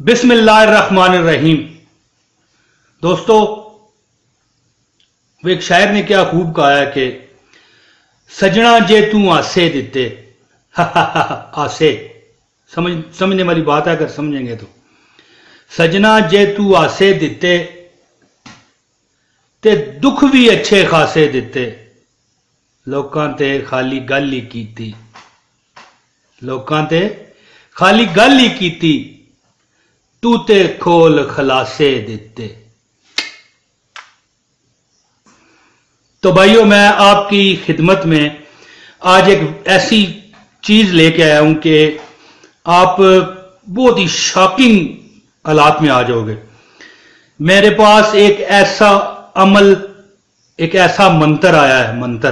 बिस्मिल्लाहिर्रहमानिर्रहीम। दोस्तों, वो एक शायर ने क्या खूब कहा है कि सजना जे तू आसे दिते आसे समझने वाली बात है अगर समझेंगे तो। सजना जे तू आसे दिते ते दुख भी अच्छे खासे दिते, लोकां ते खाली गल ही कीती, लोकां ते खाली गल ही कीती, तू ते खोल खलासे दिते। तो भाइयों, मैं आपकी खिदमत में आज एक ऐसी चीज लेके आया हूं कि आप बहुत ही शॉकिंग हालात में आ जाओगे। मेरे पास एक ऐसा अमल, एक ऐसा मंत्र आया है, मंत्र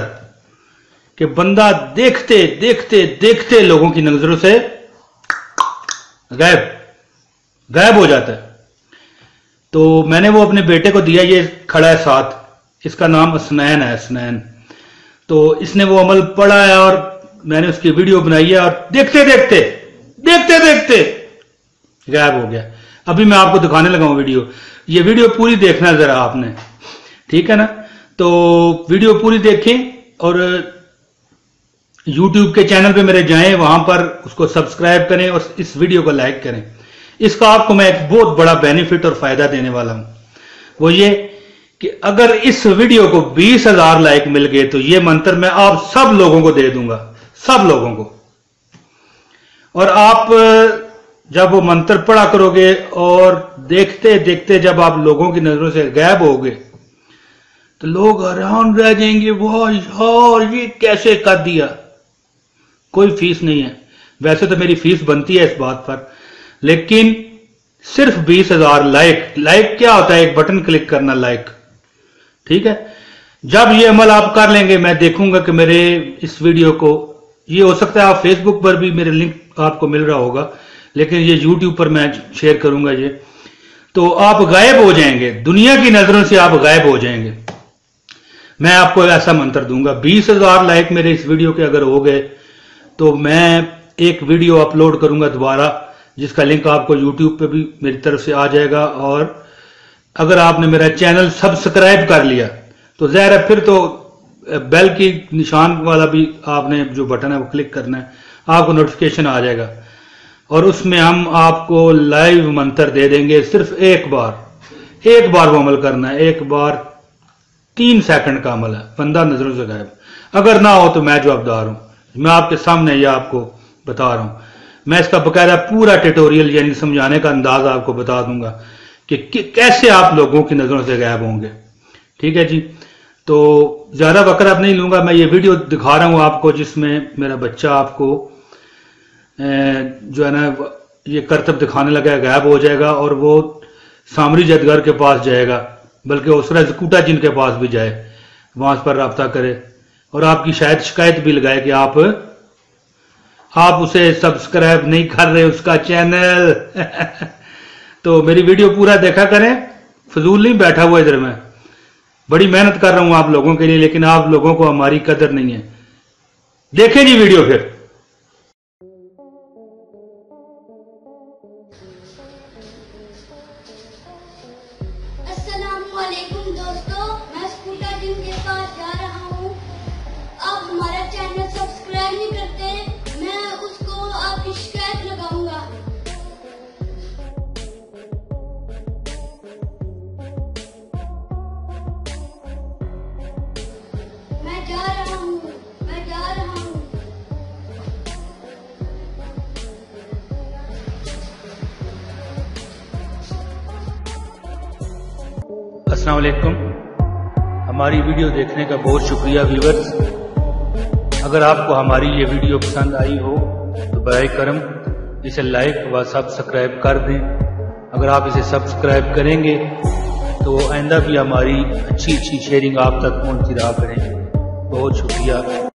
कि बंदा देखते देखते देखते लोगों की नजरों से गायब हो जाता है। तो मैंने वो अपने बेटे को दिया, ये खड़ा है साथ, इसका नाम असनैन है, असनैन। तो इसने वो अमल पढ़ा है और मैंने उसकी वीडियो बनाई है और देखते देखते देखते देखते गायब हो गया। अभी मैं आपको दिखाने लगा हूं वीडियो। ये वीडियो पूरी देखना जरा आपने, ठीक है ना? तो वीडियो पूरी देखें और YouTube के चैनल पे मेरे जाएं, वहां पर उसको सब्सक्राइब करें और इस वीडियो को लाइक करें। इसका आपको मैं एक बहुत बड़ा बेनिफिट और फायदा देने वाला हूं। वो ये कि अगर इस वीडियो को 20,000 लाइक मिल गए तो ये मंत्र मैं आप सब लोगों को दे दूंगा, सब लोगों को। और आप जब वो मंत्र पढ़ा करोगे और देखते देखते जब आप लोगों की नजरों से गायब होगे तो लोग हैरान रह जाएंगे, वाह यार ये कैसे कर दिया। कोई फीस नहीं है, वैसे तो मेरी फीस बनती है इस बात पर, लेकिन सिर्फ 20,000 लाइक। लाइक क्या होता है? एक बटन क्लिक करना, लाइक, ठीक है? जब ये अमल आप कर लेंगे, मैं देखूंगा कि मेरे इस वीडियो को, ये हो सकता है आप फेसबुक पर भी मेरे लिंक आपको मिल रहा होगा, लेकिन ये यूट्यूब पर मैं शेयर करूंगा ये, तो आप गायब हो जाएंगे, दुनिया की नजरों से आप गायब हो जाएंगे। मैं आपको ऐसा मंत्र दूंगा। 20,000 लाइक मेरे इस वीडियो के अगर हो गए तो मैं एक वीडियो अपलोड करूंगा दोबारा, जिसका लिंक आपको YouTube पे भी मेरी तरफ से आ जाएगा। और अगर आपने मेरा चैनल सब्सक्राइब कर लिया तो ज़ाहिर है फिर तो बेल की निशान वाला भी आपने जो बटन है वो क्लिक करना है, आपको नोटिफिकेशन आ जाएगा और उसमें हम आपको लाइव मंत्र दे देंगे। सिर्फ एक बार वो अमल करना है, एक बार 3 सेकंड का अमल है, बंदा नजरों से गायब। अगर ना हो तो मैं जवाबदार हूं, मैं आपके सामने ये आपको बता रहा हूं। मैं इसका बकायदा पूरा ट्यूटोरियल यानी समझाने का अंदाज आपको बता दूंगा कि कैसे आप लोगों की नजरों से गायब होंगे, ठीक है जी? तो ज्यादा वक्त अब नहीं लूंगा, मैं ये वीडियो दिखा रहा हूं आपको जिसमें मेरा बच्चा आपको जो है ना ये करतब दिखाने लगा है, गायब हो जाएगा और वो सामरी जदगर के पास जाएगा, बल्कि उसरा जकूटा जिन के पास भी जाए, वहां पर रब्ता करे और आपकी शायद शिकायत भी लगाए कि आप उसे सब्सक्राइब नहीं कर रहे उसका चैनल। तो मेरी वीडियो पूरा देखा करें, फजूल नहीं बैठा हुआ इधर। मैं बड़ी मेहनत कर रहा हूं आप लोगों के लिए, लेकिन आप लोगों को हमारी कदर नहीं है। देखें जी वीडियो फिर। अस्सलामुअलैकुम दोस्तों, मैं स्कूटा जिन के पास जा रहा हूँ। आप हमारा चैनल सब्सक्राइब नहीं करते, मैं उसको आपकी शिकायत लगाऊंगा। मैं जा रहा हूँ। अस्सलाम वालेकुम। हमारी वीडियो देखने का बहुत शुक्रिया व्यूअर्स। अगर आपको हमारी ये वीडियो पसंद आई हो तो बराए करम इसे लाइक व सब्सक्राइब कर दें। अगर आप इसे सब्सक्राइब करेंगे तो आइंदा भी हमारी अच्छी शेयरिंग आप तक पहुंचती रहा करें। बहुत शुक्रिया।